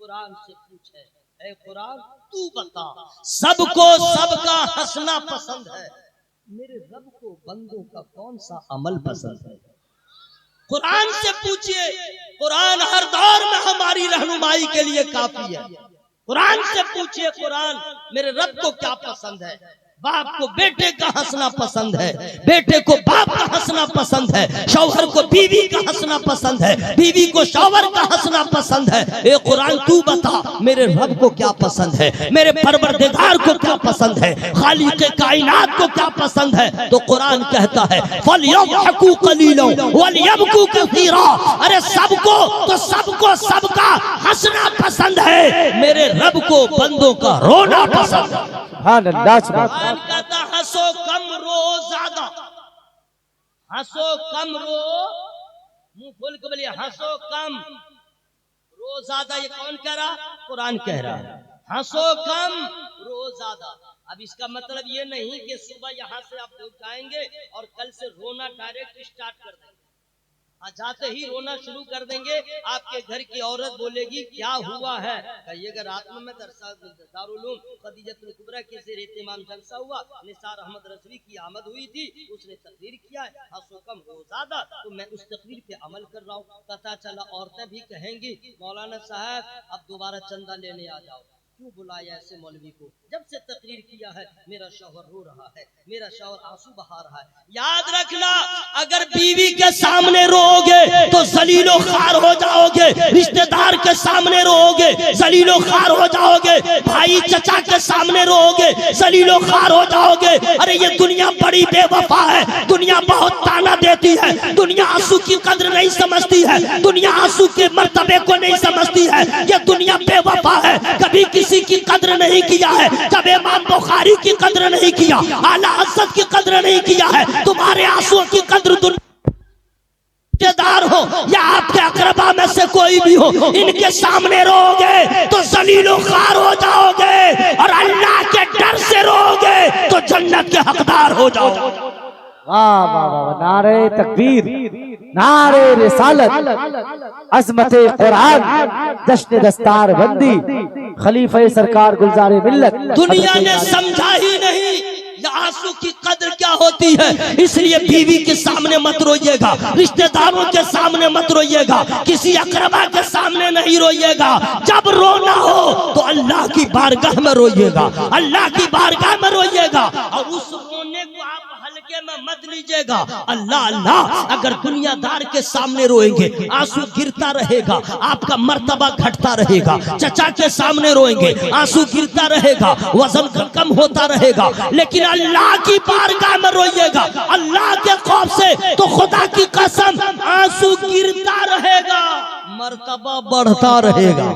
कुरान से पूछे, ऐ कुरान तू बता, सबको सबका हंसना पसंद है, मेरे रब को बंदों का कौन सा अमल पसंद है? कुरान से पूछिए। कुरान हर दौर में हमारी रहनुमाई के लिए काफी है। कुरान से पूछिए, कुरान मेरे रब को क्या पसंद है? बाप को बेटे का हंसना पसंद है, बेटे को बाप का हंसना पसंद है, शौहर को बीवी का हंसना पसंद है, बीवी को शौहर का हंसना पसंद है। ए कुरान तू बता मेरे रब को क्या पसंद है, मेरे परवरदिगार को क्या पसंद है, खालिक कायनात को क्या पसंद है? तो कुरान कहता है फलयज़हकू कलीलन वलयबकू कसीरा। अरे सबको तो सबको सबका हंसना पसंद है, मेरे रब को बंदों का रोना पसंद है। कहता हंसो कम रो ज्यादा, हंसो कम रो, मुंह खोल के बोलिए हंसो कम रो ज्यादा। ये कौन कह रहा? कुरान कह रहा है हंसो कम रो ज्यादा। अब इसका मतलब ये नहीं कि सुबह यहां से आप जाएंगे और कल से रोना डायरेक्ट स्टार्ट कर देंगे। जाते ही रोना शुरू कर देंगे, आपके घर की औरत बोलेगी क्या हुआ है? कहिएगा रात में दारुल उलूम खदीजतुल कुबरा के ज़ेर इत्तिमाम जलसा हुआ, निसार अहमद रज़वी की आमद हुई थी, उसने तकरीर किया है हंसो कम रो ज़्यादा, तो मैं उस तकरीर पे अमल कर रहा हूँ। पता चला औरतें भी कहेंगी मौलाना साहब अब दोबारा चंदा लेने आ जाओ। क्यों बुलाया ऐसे मौलवी को? जब से तकरीर किया है मेरा शौहर रो रहा है, मेरा शौहर आंसू बहा रहा है। याद रखना, अगर बीवी के सामने रोओगे तो जलीलो खार हो जाओगे, रिश्तेदार के सामने रोओगे जलीलो खार हो जाओगे, भाई चचा के सामने रोओगे जलीलो खार हो जाओगे। अरे ये दुनिया बड़ी बेवफा है, दुनिया बहुत ताना देती है, दुनिया आंसू की कद्र नहीं समझती है, दुनिया आंसू के मर्तबे को नहीं समझती है। ये दुनिया बेवफा है, कभी किसी की कद्र नहीं किया है। जब इमाम बुखारी की कद्र नहीं किया, आला हज़रत की कद्र नहीं किया है, तुम्हारे आंसुओं की कद्र रिश्तेदार हो या आपके अकरबा में से कोई भी हो, इनके सामने रोओगे तो जलीलो खार हो जाओगे, और अल्लाह के डर से रोओगे तो जन्नत के हकदार हो जाओगे। वाह वाह वाह, नारे तकबीर, नारे रिसालत, अज़मते कुरान, जश्न दस्तार बंदी, खलीफे सरकार गुलजारे मिल्लत। दुनिया ने समझा ही नहीं आंसू की कद्र क्या होती है, इसलिए बीवी के सामने मत रोइएगा, रिश्तेदारों के सामने मत रोइएगा, किसी अकरबा के सामने नहीं रोइएगा। जब रोना हो तो अल्लाह की बारगाह में रोइएगा, अल्लाह की बारगाह में रोइएगा, और उस रोने को आप हल्के में मत लीजिएगा। अल्लाह अल्लाह, अगर दुनियादार के सामने रोएंगे आंसू गिरता रहेगा, आपका मर्तबा घटता रहेगा। चचा के सामने रोएंगे आंसू गिरता रहेगा, वजन कम होता रहेगा, लेकिन अल्लाह की बारगाह में रोइएगा अल्लाह के खौफ से, तो खुदा की कसम आंसू गिरता रहेगा, मर्तबा बढ़ता रहेगा।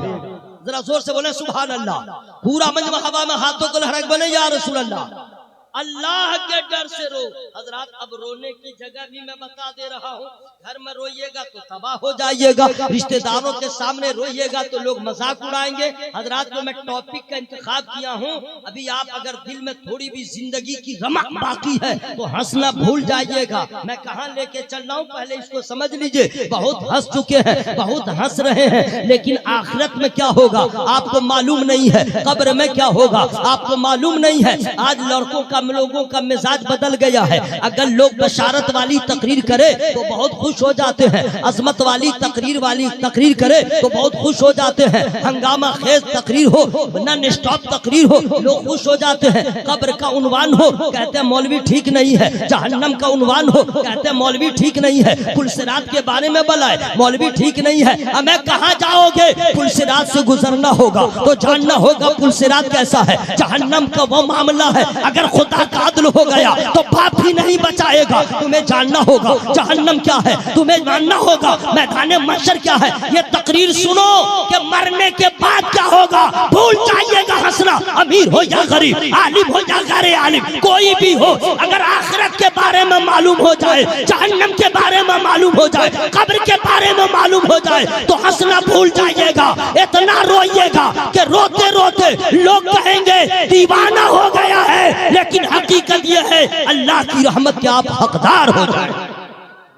जरा जोर से बोले सुभान अल्लाह। पूरा मंजमा हवा में हाथों को लहरा के बोले या रसूल अल्लाह। अल्लाह के डर से रो। हजरात अब रोने की जगह भी मैं बता दे रहा हूँ, घर में रोइएगा तो तबाह हो जाइएगा, रिश्तेदारों के सामने रोइएगा तो लोग मजाक उड़ाएंगे। हजरात को मैं टॉपिक का इंतखाब किया हूँ, अभी आप अगर दिल में थोड़ी भी जिंदगी की रमक बाकी है तो हंसना भूल जाइएगा। मैं कहाँ लेके चल रहा हूँ पहले इसको समझ लीजिए। बहुत हंस चुके हैं, बहुत हंस रहे हैं, लेकिन आखिरत में क्या होगा आपको मालूम नहीं है, कब्र में क्या होगा आपको मालूम नहीं है। आज लड़कों का लोगों का मिजाज बदल गया है, अगर लोग बशारत वाली तकरीर करे तो बहुत खुश हो जाते हैं, अजमत वाली तकरीर करे तो बहुत खुश हो जाते हैं, हंगामा खेज तकरीर हो, नॉन स्टॉप तकरीर हो, लोग खुश हो जाते हैं। कब्र का उन्वान हो कहते हैं मौलवी ठीक नहीं है, जहन्नम का उन्वान हो कहते हैं मौलवी ठीक नहीं है, पुलसिरात के बारे में बुलाए मौलवी ठीक नहीं है। हमें कहाँ जाओगे? पुलसिरात से गुजरना होगा तो जानना होगा पुलसिरात कैसा है, जहन्नम का वो मामला है, अगर खुदा का अदल हो गया तो बाप ही नहीं बचाएगा। तुम्हें जानना होगा जहन्नम क्या है, तुम्हें जानना होगा मैदान महशर क्या है। ये तकरीर सुनो कि मरने के बाद क्या होगा, भूल जाइएगा हंसना, अमीर हो या गरीब, आलिम हो या गैर आलिम, कोई भी हो, अगर आखिरत के बारे में मालूम हो जाए, जहन्नम के बारे में मालूम हो जाए, कब्र के बारे में मालूम हो जाए तो हंसना भूल जाइएगा। इतना रोइएगा कि रोते रोते लोग कहेंगे दीवाना हो गया है, लेकिन हकीकत यह है अल्लाह की रहमत के आप हकदार हो जाए।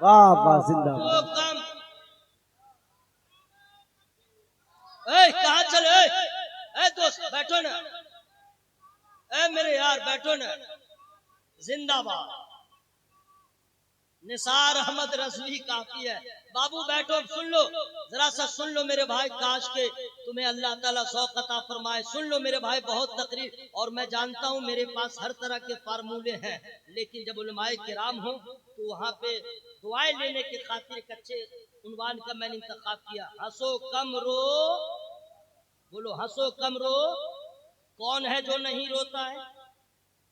वाह वाह, जिंदाबाद। कहाँ चले? दोस्त बैठो ना, मेरे यार बैठो ना। जिंदाबाद। निसार अहमद रजवी काफी है। बाबू बैठो, सुन लो, जरा सा सुन लो मेरे भाई, काश के तुम्हें अल्लाह ताला सौख अता फरमाए। सुन लो मेरे भाई, बहुत तकरीर, और मैं जानता हूँ मेरे पास हर तरह के फार्मूले हैं, लेकिन जब उलमाए किराम हो तो वहाँ पे दुआएं लेने के खातिर एक अच्छे उन्वान का मैंने इंतखाब किया। हंसो कम रो, बोलो हंसो कम रो। कौन है जो नहीं रोता है?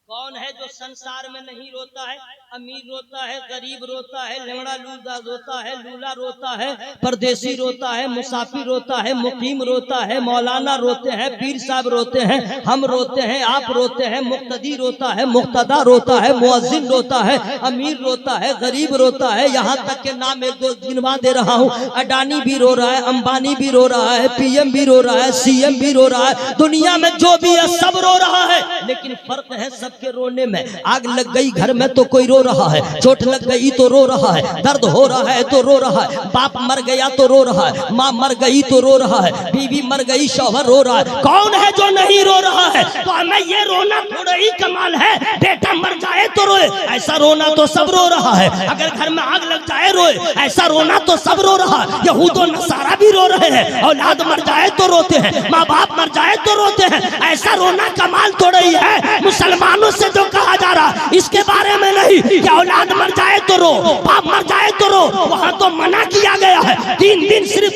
कौन है जो संसार में नहीं रोता है? अमीर रोता है, गरीब रोता है, लंगड़ा लूला रोता है, लूला रोता है, परदेसी रोता है, मुसाफिर रोता है, मुकीम रोता है, मौलाना रोते हैं, पीर साहब रोते हैं, हम रोते हैं, आप रोते हैं, मुक्तदी रोता है, मुक्तदा रोता है, मुअज्जिन रोता है, अमीर रोता है, गरीब रोता है। यहाँ तक के नाम एक दो गिनवा दे रहा हूँ। अडानी भी रो रहा है, अंबानी भी रो रहा है, पीएम भी रो रहा है, सीएम भी रो रहा है, दुनिया में जो भी है सब रो रहा है, लेकिन फर्क है सबके रोने में। आग लग गई घर में तो कोई रो रहा है, चोट लग गई तो रो रहा है, दर्द हो रहा है तो रो रहा है, बाप मर गया तो रो रहा है, माँ मर गई तो रो रहा है, बीवी मर गई शौहर रो रहा है। कौन है जो नहीं रो रहा है? तो हमें ये रोना थोड़ा ही कमाल है, बेटा मर जाए तो रोए, ऐसा रोना तो सब रो रहा है। अगर घर में आग लग जाए रोए, ऐसा रोना तो सब रो रहा है। यहूद और नसारा भी रो रहे हैं, औलाद मर जाए तो रोते हैं, माँ बाप मर जाए तो रोते हैं, ऐसा रोना कमाल थोड़ा ही है। मुसलमानों से जो कहा जा रहा इसके बारे में नहीं कि औलाद मर जाए तो रो, बाप मर जाए तो रो, वहां तो मना किया गया है। 3 दिन सिर्फ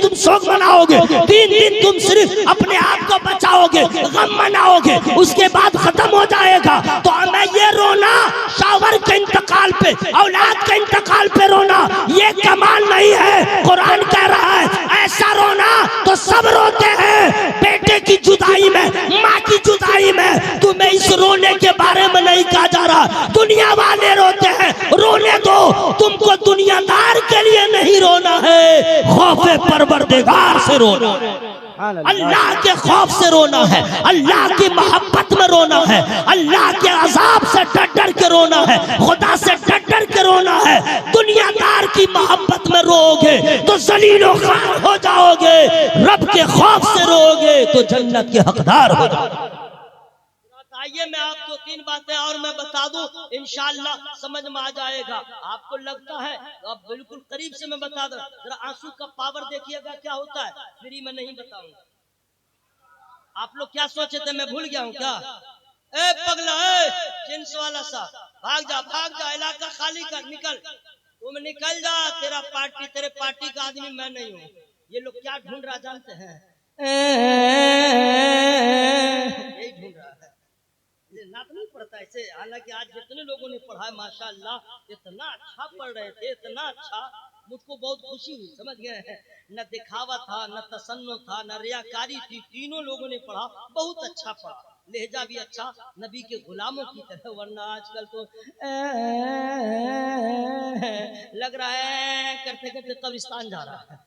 तुम शोक मनाओगे, 3 दिन तुम सिर्फ अपने आप को बचाओगे, गम मनाओगे, उसके बाद खत्म हो जाएगा। तो हमें ये रोना शावर के इंतकाल पे, औलाद के इंतकाल पे रोना, ये कमाल नहीं है। कुरान कह रहा है ऐसा रोना तो सब रोते हैं, बेटे की जुदाई में, माँ की जुदाई में। तुम्हें इस रोने के बारे में नहीं कहा जा रहा, दुनिया वाले रोते हैं, रोने दो। तुमको दुनियादार के लिए नहीं रोना है, खौफे परवरदिगार से रोना, अल्लाह के खौफ से रोना है, अल्लाह की मोहब्बत में रोना है, अल्लाह के अजाब से डर डर के रोना है, खुदा से डर डर के रोना है। दुनियादार की मोहब्बत में रोओगे तो जलीलो खार हो जाओगे, रब के खौफ से रोओगे तो जन्नत के हकदार हो जाओगे। आइए मैं आपको 3 बातें और मैं बता दूं, इंशाअल्लाह समझ में आ जाएगा। आपको लगता है अब बिल्कुल करीब से मैं बता दूं, जरा आंसू का पावर देखिएगा क्या होता है, फ्री में नहीं बताऊंगा। आप लोग क्या सोचे थे मैं भूल गया हूँ क्या? ए पगला, जिन्स वाला सा, भाग जा, इलाका खाली कर, निकल, तुम निकल जा, तेरे पार्टी का आदमी मैं नहीं हूँ। ये लोग क्या ढूंढ रहा जानते हैं? यही ढूंढ रहा है, नात नहीं पढ़ता ऐसे। हालांकि आज जितने लोगों ने पढ़ा है माशाअल्लाह, इतना अच्छा पढ़ रहे थे, इतना अच्छा, मुझको बहुत खुशी हुई। समझ गए हैं, न दिखावा था, न तसन्नो था, न रियाकारी थी, तीनों लोगों ने पढ़ा, बहुत अच्छा पढ़ा, लहजा भी अच्छा, नबी के गुलामों की तरह। वरना आजकल तो लग रहा है करते करते कब्रिस्तान जा रहा है,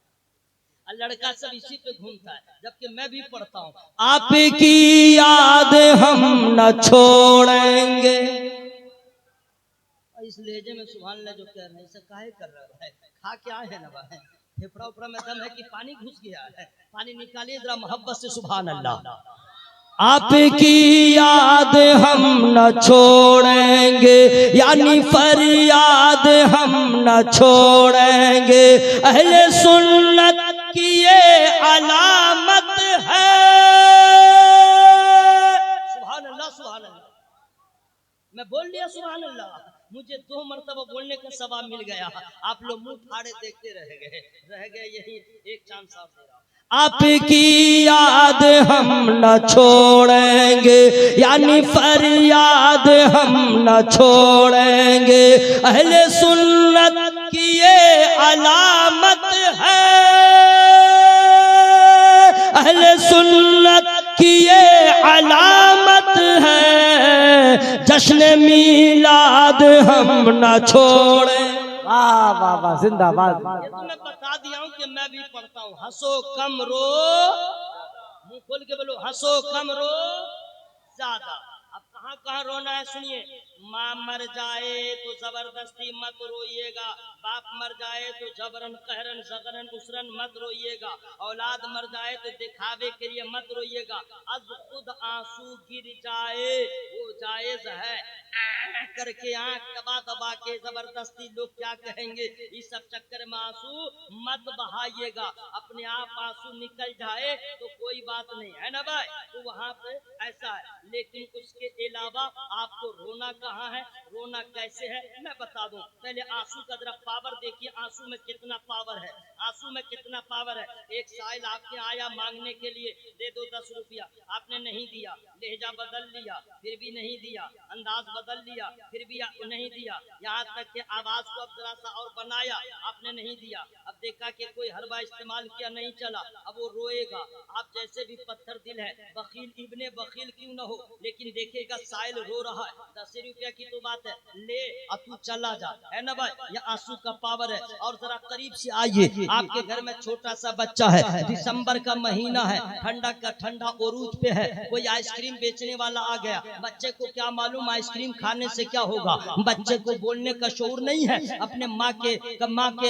लड़का सब इसी पे घूमता है, जबकि मैं भी पढ़ता हूँ। आपकी याद हम न छोड़ेंगे, इस लहजे में सुभान अल्लाह जो कह रहे हैं, इसे काहे कर रहा है? खा क्या है ना भाई, फेफड़ा उफड़ा में दम है कि पानी घुस गया है? पानी निकालिए जरा मोहब्बत से, सुभान अल्लाह। आपकी याद हम न छोड़ेंगे, यानी फरियाद हम न छोड़ेंगे, अहले सुन्नत की ये अलामत है। सुभान अल्लाह, सुभान अल्लाह, मैं बोल लिया सुभान अल्लाह, मुझे 2 मरतबा बोलने का सवाब मिल गया। आप लोग मुंह फाड़े देखते रह गए यही एक चांद साहब दे रहा। आपकी याद हम न छोड़ेंगे, यानी फरियाद हम न छोड़ेंगे, अहले सुन्नत की ये अलामत है, अहले सुन्नत की ये अलामत है, जश्न मीलाद हम न छोड़े। वाह वाह वाह, जिंदाबाद। ये तो मैं बता दिया हूँ कि मैं भी पढ़ता हूँ। हंसो कम रो, मुंह खोल के बोलो, हंसो कम रो ज्यादा। अब कहाँ कहाँ रोना है सुनिए। माँ मर जाए तो जबरदस्ती मत रोइएगा, बाप मर जाए तो जबरन कहरन जगरन उसरन मत रोइएगा, औलाद मर जाए तो दिखावे के लिए मत रोइएगा। अब खुद आंसू गिर जाए वो जायज है, करके आंख दबा दबा के जबरदस्ती लोग क्या कहेंगे, इस सब चक्कर में आंसू मत बहाइएगा। अपने आप आंसू निकल जाए तो कोई बात नहीं है ना भाई, तो वहां पे ऐसा है। लेकिन उसके अलावा आपको रोना कहाँ है, रोना कैसे है मैं बता दूं। पहले आंसू का जरा पावर देखिए, आंसू में कितना पावर है, आंसू में कितना पावर है। एक साइल आपके आया मांगने के लिए, दे दो 10 रुपया, आपने नहीं दिया, लहजा बदल लिया फिर भी नहीं दिया, अंदाज बदल लिया फिर भी नहीं दिया, यहाँ तक कि आवाज को अब जरा सा और बनाया, आपने नहीं दिया। अब देखा कि कोई हरबा इस्तेमाल किया नहीं चला, अब वो रोएगा। आप जैसे भी पत्थर दिल है, बखील इब्ने बखील क्यों न हो, लेकिन देखेगा साइल रो रहा है, 10 रुपया की तो बात है, ले अब तू चला जा, है ना भाई। ये आंसू का पावर है। और जरा करीब से आइए, आपके घर में छोटा सा बच्चा है, दिसंबर का महीना है, ठंडा का ठंडा उरूज पे है, कोई आइसक्रीम बेचने वाला आ गया, बच्चे को क्या मालूम आइसक्रीम खाने से क्या होगा, बच्चे को बोलने का शऊर नहीं है, अपने माँ के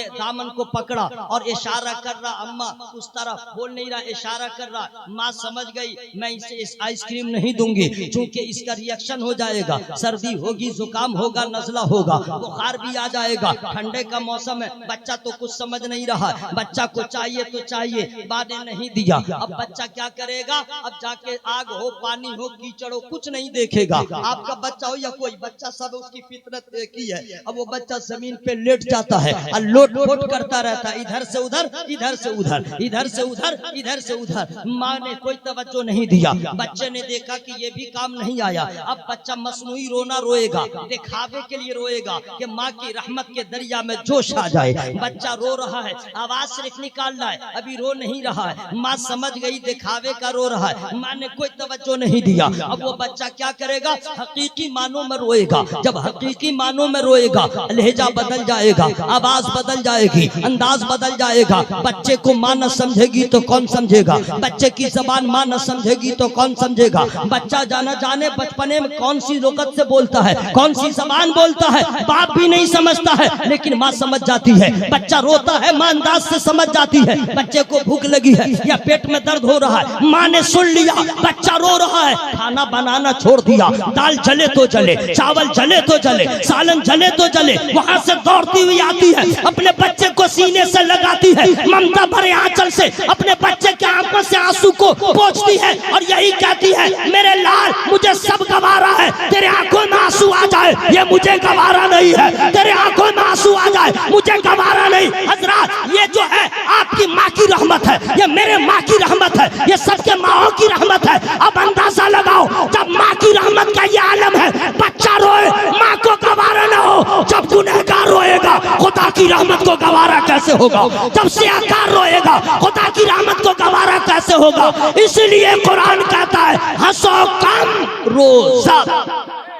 दामन को पकड़ा और इशारा कर रहा, अम्मा उस तरफ बोल नहीं रहा, इशारा कर रहा। माँ समझ गई मैं इसे इस आइसक्रीम नहीं दूंगी, क्योंकि इसका रिएक्शन हो जाएगा, सर्दी होगी, जुकाम होगा, नजला होगा, बुखार भी आ जाएगा, ठंडे का मौसम है। बच्चा तो कुछ समझ नहीं रहा, बच्चा को चाहिए तो चाहिए, बाद में नहीं दिया। अब बच्चा क्या करेगा, अब जाके आग हो पानी हो कीचड़ हो कुछ नहीं देखेगा, आपका बच्चा हो या कोई बच्चा, सब उसकी फितरत एक ही है। अब वो बच्चा जमीन पे लेट जाता है और लोट पोट करता रहता है, इधर से उधर इधर से उधर इधर से उधर इधर से उधर। माँ ने कोई तवज्जो नहीं दिया, बच्चे ने देखा कि ये भी काम नहीं आया। अब बच्चा मसनूई रोना रोएगा, दिखावे के लिए रोएगा कि माँ की रहमत के दरिया में जोश आ जाए। बच्चा रो रहा है, आवाज सिर्फ निकाल रहा है, अभी रो नहीं रहा है। माँ समझ गई दिखावे का रो रहा है, माँ ने कोई तवज्जो नहीं दिया। अब वो बच्चा क्या करेगा, हकीकी मानों में रोएगा। जब हकीकी मानों में रोएगा, लहजा बदल जाएगा, आवाज बदल जाएगी, अंदाज बदल जाएगा। बच्चे को माँ न समझेगी तो कौन समझेगा, बच्चे की जबान माँ न समझेगी तो कौन समझेगा। बच्चा जाना जाने बचपने में कौन सी लोकत से बोलता है, कौन सी जबान बोलता है, बाप भी नहीं समझता है, लेकिन माँ समझ जाती है। बच्चा रोता है, माँ अंदाज से समझ जाती है। बच्चे को भूख लगी है या पेट में दर्द हो रहा है, माँ ने सुन लिया, बच्चा रो रहा है, खाना बनाना छोड़ दिया, दाल जले तो जले, चावल जले तो जले, सालन जले तो जले, वहां से दौड़ती हुई आती है, अपने बच्चे को सीने से लगाती है, ममता भरे आंचल से अपने बच्चे के आंखों से आंसू को पोंछती है और यही कहती है, मेरे लाल मुझे सब गवारा है, तेरे आंखों में आंसू आ जाए ये मुझे गवारा नहीं है, तेरे आंखों में आंसू आ जाए मुझे गवारा नहीं। हजरात, ये जो है आपकी माँ की रहमत है, ये मेरे माँ की रहमत है, ये सबके माओ की रहमत है। अब अंदाजा लगाओ, जब माँ की रहमत का ये आलम है, बच्चा रोए माँ को गवारा न हो, जब गुनहगार रोएगा खुदा की रहमत को गवारा कैसे होगा, जब सियाकार रोएगा खुदा की रहमत को गवारा कैसे होगा। इसलिए कुरान कहता है, हंसो कम रो ज्यादा।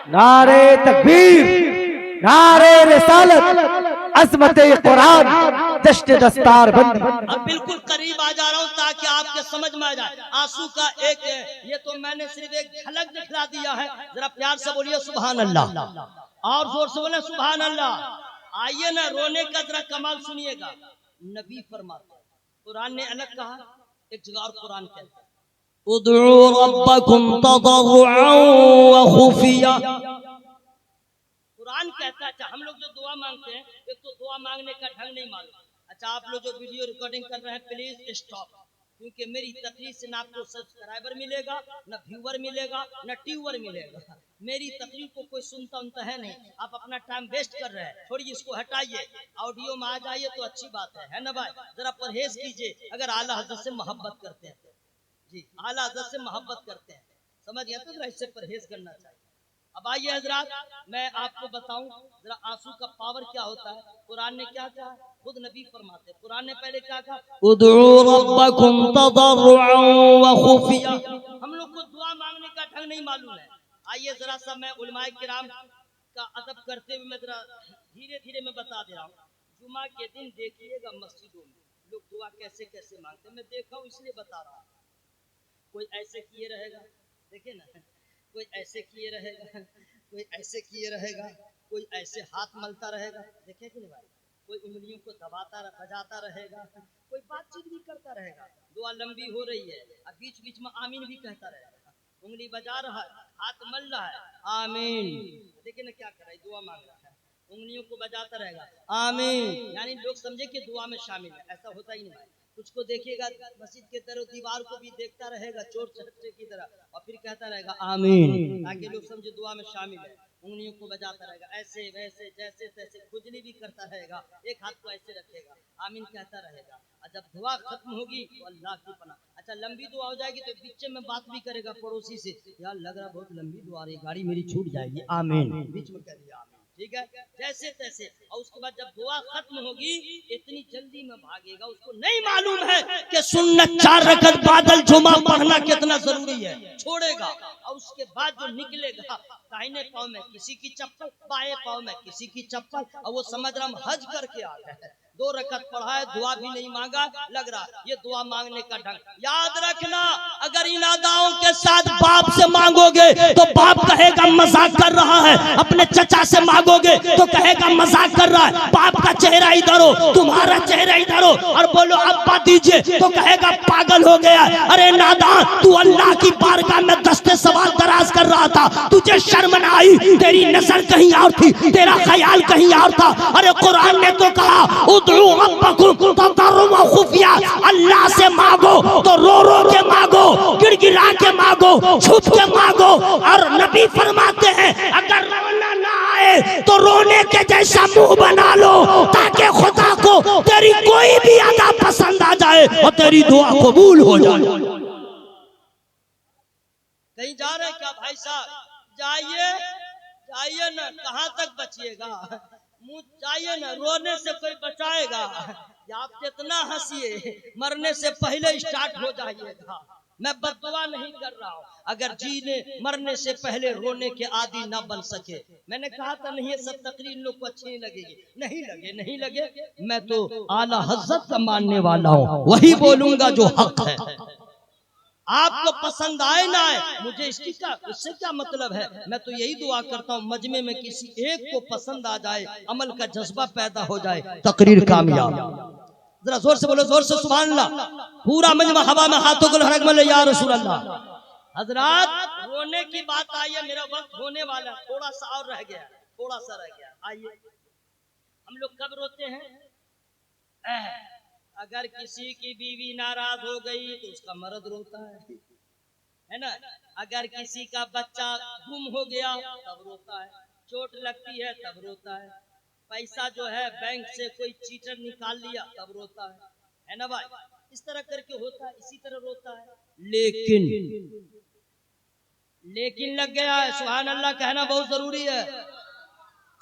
नारे तकबीर, नारे रिसालत, अज़मत कुरान, जश्न दस्तार बंद। अब बिल्कुल करीब आ जा रहा हूँ ताकि आपके समझ में आ जाए। आंसू का एक, ये तो मैंने सिर्फ एक झलक दिखला दिया है, जरा प्यार से बोलिए सुभान अल्लाह, और जोर से बोले सुभान अल्लाह। आइए ना, रोने का जरा कमाल सुनिएगा। नबी फरमाते, कुरान ने अलग कहा, एक जगह और कुरान कहता है, उदउ रब्बकुम तदर्रुअन व खुफिया। कुरान कहता है, अच्छा हम लोग जो दुआ मांगते हैं, एक तो दुआ मांगने का ढंग नहीं मालूम। अच्छा आप लोग जो वीडियो रिकॉर्डिंग कर रहे हैं प्लीज स्टॉप, क्योंकि मेरी तकलीफ से ना आपको सब्सक्राइबर मिलेगा, ना व्यूअर मिलेगा, ना ट्यूअर मिलेगा। मेरी तकलीफ को कोई सुनता उनता है नहीं, आप अपना टाइम वेस्ट कर रहे हैं। छोड़िए इसको, हटाइए, ऑडियो में आ जाइए तो अच्छी बात है ना भाई। जरा परहेज कीजिए, अगर आला हज़रत से मोहब्बत करते हैं जी, आला हज़रत से मोहब्बत करते हैं, समझ गया, तो जरा इससे परहेज करना चाहिए। अब आइए हजरात, मैं आपको बताऊं जरा आंसू का पावर क्या होता है। कुरान ने क्या कहा, खुद नबी फरमाते, कुरान ने पहले क्या कहा, उदउ रब्बकुम तदर्रुअन व खुफिया। हम लोग को दुआ मांगने का ढंग नहीं मालूम है। आइए जरा सा मैं उलमाए किराम का अदब करते हुए मैं जरा धीरे धीरे मैं बता दे रहा हूँ। जुमा के दिन देखिएगा मस्जिदों में लोग दुआ कैसे कैसे मांगते हैं, मैं देखा हूँ इसलिए बता रहा हूँ। कोई ऐसे किए रहेगा, देखिए ना, कोई ऐसे किए रहेगा, कोई ऐसे किए रहेगा, कोई ऐसे हाथ मलता रहेगा, देखे कि नहीं भाई, कोई उंगलियों को दबाता बजाता रहेगा, कोई बातचीत भी करता रहेगा, दुआ लंबी हो रही है, अब बीच बीच में आमीन भी कहता रहेगा, उंगली बजा रहा है, हाथ मल रहा है, आमीन, देखिए ना क्या कर रहा है, दुआ मांग रहा है, उंगलियों को बजाता रहेगा, आमीन, यानी लोग समझे कि दुआ में शामिल है। ऐसा होता ही नहीं भाई, कुछ को देखिएगा मस्जिद के तरफ दीवार को भी देखता रहेगा चोर चहटे की तरह और फिर कहता रहेगा आमीन, ताकि लोग समझे दुआ में शामिल है। उंगलियों को बजाता रहेगा, ऐसे वैसे जैसे तैसे, खुजली भी करता रहेगा, एक हाथ को ऐसे रखेगा, आमीन कहता रहेगा, और जब दुआ खत्म होगी तो अल्लाह की पनाह। अच्छा लंबी दुआ हो जाएगी तो बीच में बात भी करेगा पड़ोसी से, यार लग रहा बहुत लंबी दुआ रही, गाड़ी मेरी छूट जाएगी, आमीन, बीच में कह दिया आमीन, ठीक है, जैसे तैसे। और उसके बाद जब दुआ खत्म होगी इतनी जल्दी में भागेगा, उसको नहीं मालूम है कि सुन्नत 4 रकअत बादल जुमा पढ़ना कितना जरूरी है, छोड़ेगा। और उसके बाद जो निकलेगा, दाहिने पाँव में किसी की चप्पल, बाएं पाँव में किसी की चप्पल, और वो समझ रहा हम हज करके आ गए हैं, 2 रकअत पढ़ा है, दुआ भी नहीं मांगा, लग रहा ये दुआ मांगने का ढंग। याद रखना, अगर इन अदाओं के साथ बाप से मांगोगे तो बाप कहेगा मजाक कर रहा है, अपने चचा से मांगोगे तो कहेगा मजाक कर रहा है, बाप का चेहरा इधर हो, तुम्हारा चेहरा इधर हो, और बोलो अब्बा दीजिए तो कहेगा पागल हो गया। अरे नादान, तू अल्लाह की बारगाह में दस्ते सवाल दराज कर रहा था, तुझे शर्म न आई, तेरी नजर कहीं और थी, तेरा ख्याल कहीं और था। अरे कुरान ने तो कहा खुफिया, अल्लाह से मांगो तो रो रो के मांगो, गिड़गिड़ा के मांगो, छुप के मांगो। और नबी फरमाते हैं अगर रोना ना आए तो रोने के जैसा मुंह बना लो, ताकि खुदा को तेरी कोई भी अदा पसंद आ जाए और तेरी दुआ कबूल हो जाए। कहीं जा रहे क्या भाई साहब? जाइए जाइए ना, कहाँ तक बचिएगा, मुँह जाइए ना, रोने से कोई बचाएगा? आप जितना हंसिए मरने से पहले स्टार्ट हो जाइएगा। मैं बददुआ नहीं कर रहा हूँ, अगर जीने मरने से पहले रोने के आदी ना बन सके। मैंने कहा था नहीं ये सब तकरीर लोग को अच्छी नहीं लगेगी, नहीं लगे, मैं तो आला हज़रत का मानने वाला हूँ, वही बोलूंगा जो हक है। आपको पसंद आए ना आए, मुझे इससे क्या मतलब है। मैं तो यही दुआ करता हूँ मजमे में किसी एक को पसंद आ जाए, अमल का जज्बा पैदा हो जाए, तकरीर कामयाब। जरा जोर से बोलो, जोर से सुभान अल्लाह। पूरा मजमा हवा में हाथों को लहरा के या रसूल अल्लाह। हजरात, रोने की बात आई है, मेरा वक्त होने वाला, थोड़ा सा और रह गया, थोड़ा सा रह गया। आइए, हम लोग कब रोते हैं? अगर किसी की बीवी नाराज हो गई तो उसका मर्द रोता है ना। अगर किसी का बच्चा गुम हो गया तब रोता है, चोट लगती है तब रोता है, पैसा जो है बैंक से कोई चीटर निकाल लिया तब रोता है ना भाई। इस तरह करके होता है, इसी तरह रोता है। लेकिन लग गया है, सुभान अल्लाह कहना बहुत जरूरी है।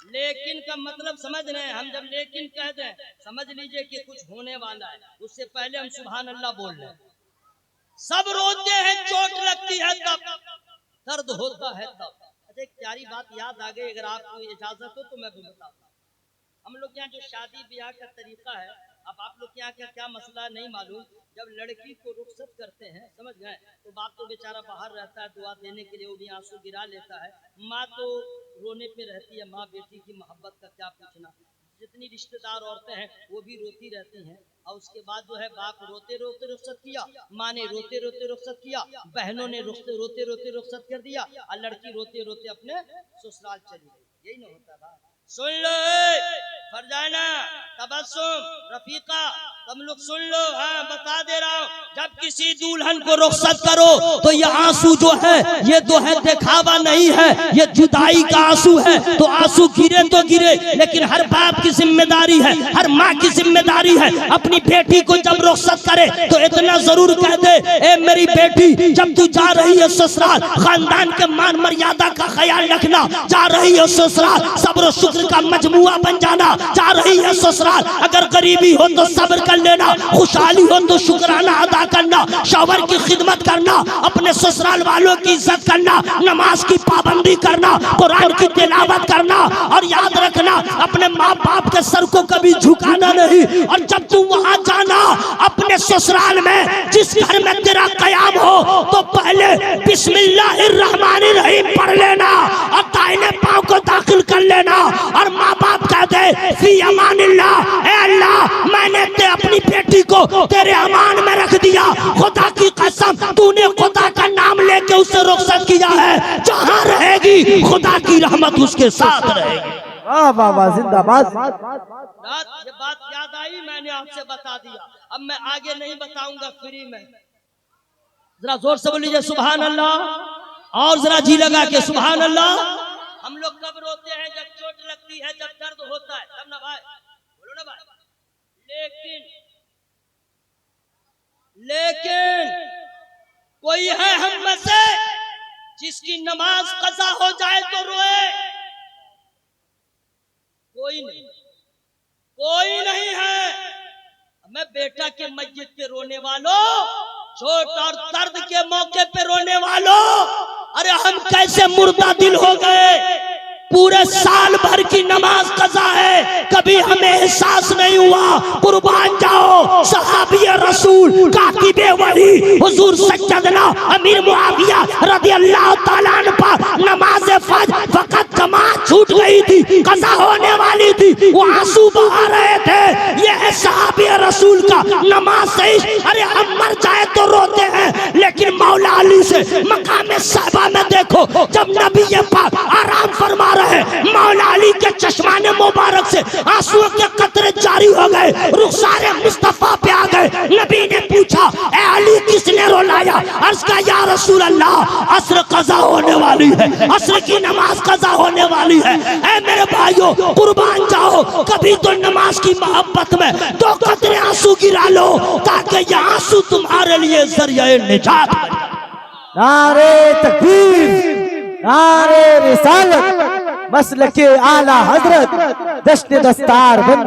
लेकिन का मतलब समझ रहे हैं? हम जब लेकिन कह दें समझ लीजिए कि कुछ होने वाला है, उससे पहले हम सुभान अल्लाह बोल रहे हैं। सब रोते हैं, चोट लगती है तब, दर्द होता है तब। अच्छा एक प्यारी बात याद आ गई, अगर आपको इजाजत हो तो मैं भी बताऊं। हम लोग यहाँ जो शादी ब्याह का तरीका है, अब आप लोग के यहाँ क्या मसला नहीं मालूम, जब लड़की को रुखसत करते हैं, समझ गए, तो बाप तो बेचारा बाहर रहता है, दुआ देने के लिए वो भी आंसू गिरा लेता है, माँ तो रोने पे रहती है। माँ बेटी की मोहब्बत का क्या पूछना, जितनी रिश्तेदार औरतें हैं वो भी रोती रहती हैं। और उसके बाद जो है बाप रोते रोते रुखसत किया, माँ ने रोते रोते रुखसत किया, बहनों ने रोते रोते रुखसत कर दिया, और लड़की रोते रोते अपने ससुराल चली गई। यही ना होता भाई। सुन लो फरजाना, तबस्सुम, रफीका, तुम लोग सुन लो, हाँ बता दे रहा हूँ, जब किसी दुल्हन को रुखसत करो तो ये आंसू जो है ये तो है दिखावा नहीं है, ये जुदाई का आंसू है। तो आंसू गिरे तो गिरे, लेकिन हर बाप की जिम्मेदारी है, हर माँ की जिम्मेदारी है, अपनी बेटी को जब रुखसत करे तो इतना जरूर कह दे, ए मेरी बेटी जब तू जा रही है ससुराल, खानदान के मान मर्यादा का ख्याल रखना, जा रही है ससुराल, सब्र शुक्र का मजमुआ बन जाना, जा रही है ससुराल, अगर गरीबी हो तो सब्र का लेना। खुशहाली हो तो शुक्राना अदा करना, शौहर की खिदमत करना, अपने ससुराल वालों की इज्जत करना, नमाज की पाबंदी करना, कुरान की तिलावत करना, और याद रखना अपने माँ बाप के सर को कभी झुकाना नहीं। और जब तुम वहां जाना अपने ससुराल में, जिस घर में तेरा कयाम हो, तो पहले बिस्मिल्लाहिर्रहमानिर्रहीम पढ़ लेना और दाहिने पांव को दाखिल कर लेना। और माँ बाप कहते फी अमानिल्लाह, ए अल्लाह मैंने अपनी बेटी को तेरे अमान में रख दिया, खुदा की कसम तूने खुदा का नाम लेके उसे रुखसत किया है, जहाँ रहेगी खुदा की रहमत उसके साथ रहेगी। वाह वाह वाह, जिंदाबाद। ये बात याद आई, मैंने आपसे बता दिया, अब मैं आगे नहीं बताऊंगा फ्री में। जरा जोर से बोलिए सुभान अल्लाह, और जरा जी लगा के सुभान अल्लाह। हम लोग कब रोते हैं? जब चोट लगती है, जब दर्द होता है, तब ना भाई, बोलो ना भाई। लेकिन कोई है हम में से जिसकी नमाज कज़ा हो जाए तो रोए? कोई नहीं, कोई नहीं है। मैं बेटा के मस्जिद पे रोने वालों, चोट और दर्द के मौके पे रोने वालों, अरे हम कैसे मुर्दा दिल हो गए। पूरे साल भर की नमाज कज़ा है, कभी हमें एहसास नहीं हुआ। कुर्बान जाओ सहाबी रसूल, कातिबे वही हुजूर सज्जदना अमीर मुआविया रदियल्लाहु ताला अन्हु पर नमाज फज्र वक़्त जमात छूट गई थी, कज़ा होने वाली थी, वो आंसू बहा रहे थे। ये है सहाबी रसूल का नमाज सही। अरे हम मर जाए तो रोते हैं, लेकिन मौला अली से मकाम साहबा में देखो, जब नबी पाक आराम फरमा रहे, मौला अली के चश्माने मुबारक से आंसुओं के कतरे जारी हो गए, रुखसारे मुस्तफा पे आ गए। नबी ने पूछा ए अली किसने रुलाया? अर्ज़ का या रसूल अल्लाह, असर कज़ा होने वाली है, असर की नमाज कज़ा होने वाली है। ए मेरे भाइयों कुर्बान जाओ, कभी तो नमाज की मोहब्बत में 2 कतरे आंसू गिरा लो, ताकि ये आंसू तुम्हारे लिए ज़रिए निजात बने। नारे तकबीर, नारे रिसालत, मसलके आला हजरत, दश्त दस्तार बंद।